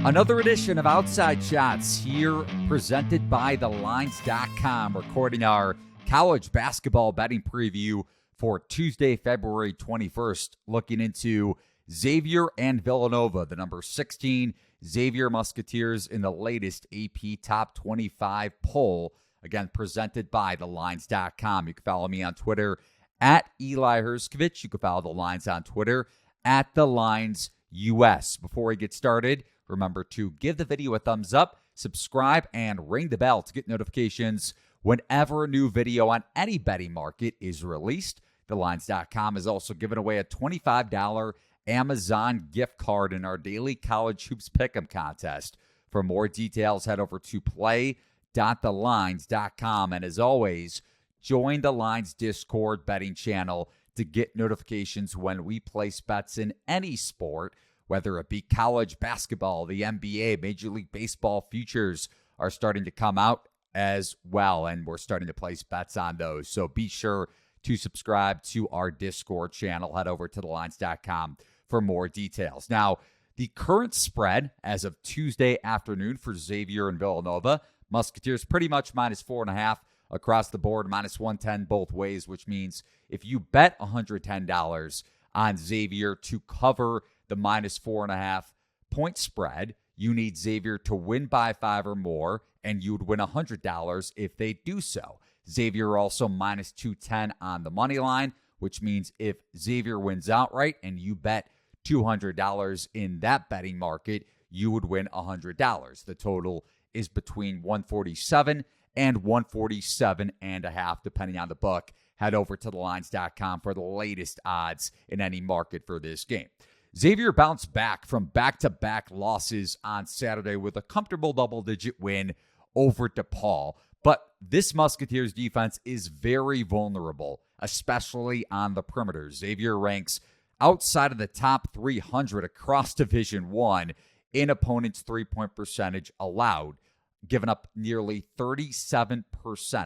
Another edition of Outside Shots here, presented by thelines.com, recording our college basketball betting preview for Tuesday, February 21st, looking into Xavier and Villanova, the number 16 Xavier Musketeers in the latest AP Top 25 poll, again, presented by thelines.com. You can follow me on Twitter at Eli Herskovich. You can follow The Lines on Twitter at TheLinesUS. Before we get started, remember to give the video a thumbs up, subscribe, and ring the bell to get notifications whenever a new video on any betting market is released. TheLines.com is also giving away a $25 Amazon gift card in our daily college hoops pick'em contest. For more details, head over to play.thelines.com. And as always, join the Lines Discord betting channel to get notifications when we place bets in any sport, whether it be college basketball, the NBA, Major League Baseball futures are starting to come out as well, and we're starting to place bets on those. So be sure to subscribe to our Discord channel. Head over to thelines.com for more details. Now, the current spread as of Tuesday afternoon for Xavier and Villanova, Musketeers pretty much minus 4.5 across the board, minus 110 both ways, which means if you bet $110 on Xavier to cover the minus 4.5 point spread, you need Xavier to win by 5 or more, and you would win $100 if they do so. Xavier also minus 210 on the money line, which means if Xavier wins outright and you bet $200 in that betting market, you would win $100. The total is between 147 and 147.5, depending on the book. Head over to thelines.com for the latest odds in any market for this game. Xavier bounced back from back-to-back losses on Saturday with a comfortable double-digit win over DePaul. But this Musketeers defense is very vulnerable, especially on the perimeter. Xavier ranks outside of the top 300 across Division I in opponents' three-point percentage allowed, giving up nearly 37%,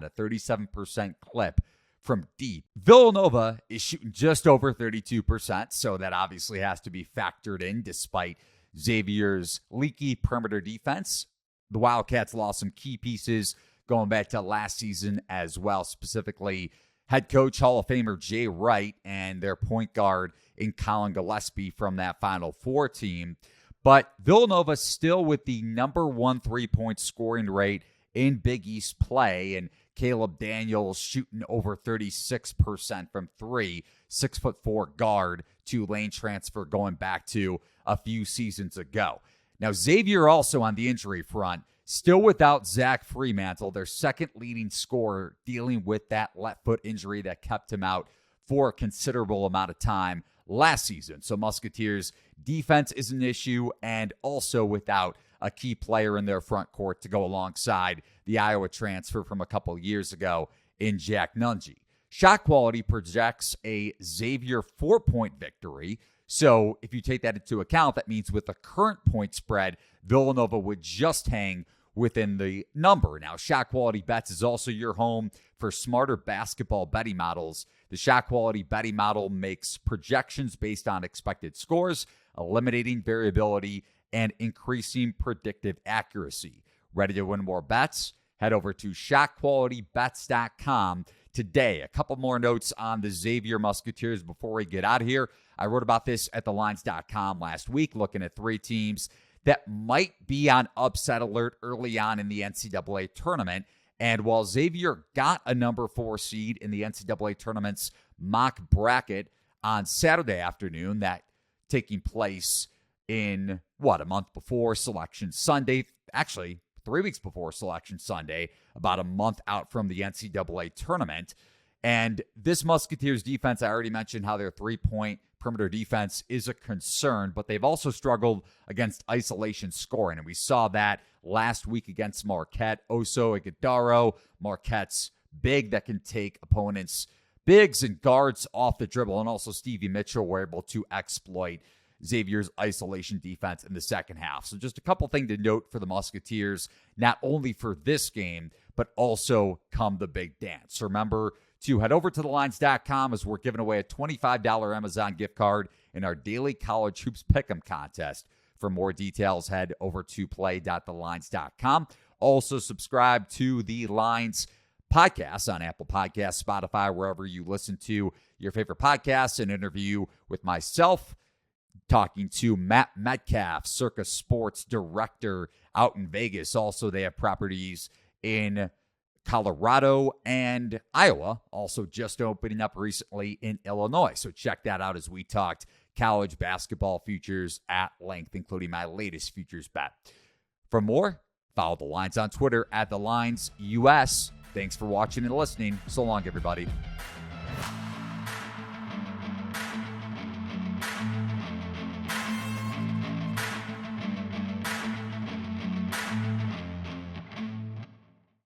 a 37% clip from deep. Villanova is shooting just over 32%, so that obviously has to be factored in despite Xavier's leaky perimeter defense. The Wildcats lost some key pieces going back to last season as well, specifically head coach Hall of Famer Jay Wright and their point guard in Colin Gillespie from that Final Four team. But Villanova still with the number one three-point scoring rate in Big East play, and Caleb Daniels shooting over 36% from three, 6'4" guard, Tulane transfer going back to a few seasons ago. Now, Xavier also on the injury front, still without Zach Freemantle, their second leading scorer, dealing with that left foot injury that kept him out for a considerable amount of time last season. So Musketeers defense is an issue, and also without a key player in their front court to go alongside the Iowa transfer from a couple years ago in Jack Nunge. Shot quality projects a Xavier 4-point victory. So if you take that into account, that means with the current point spread, Villanova would just hang within the number. Now, Shot Quality Bets is also your home for smarter basketball betting models. The Shot Quality betting model makes projections based on expected scores, eliminating variability and increasing predictive accuracy. Ready to win more bets? Head over to shotqualitybets.com today. A couple more notes on the Xavier Musketeers before we get out of here. I wrote about this at thelines.com last week, looking at three teams that might be on upset alert early on in the NCAA tournament. And while Xavier got a number 4 seed in the NCAA tournament's mock bracket on Saturday afternoon, that taking place in, a month before Selection Sunday, actually 3 weeks before Selection Sunday, about a month out from the NCAA tournament. And this Musketeers defense, I already mentioned how their three-point perimeter defense is a concern, but they've also struggled against isolation scoring. And we saw that last week against Marquette. Oso Ighodaro, Marquette's big that can take opponents' bigs and guards off the dribble. And also Stevie Mitchell were able to exploit Xavier's isolation defense in the second half. So just a couple things to note for the Musketeers, not only for this game, but also come the big dance. Remember to head over to thelines.com as we're giving away a $25 Amazon gift card in our daily college hoops pick'em contest. For more details, head over to play.thelines.com. Also, subscribe to the Lines podcast on Apple Podcasts, Spotify, wherever you listen to your favorite podcasts. An interview with myself, talking to Matt Metcalf, Circus Sports Director out in Vegas. Also, they have properties in Colorado and Iowa, also just opening up recently in Illinois. So check that out as we talked college basketball futures at length, including my latest futures bet. For more, follow The Lines on Twitter at TheLinesUS. Thanks for watching and listening. So long, everybody.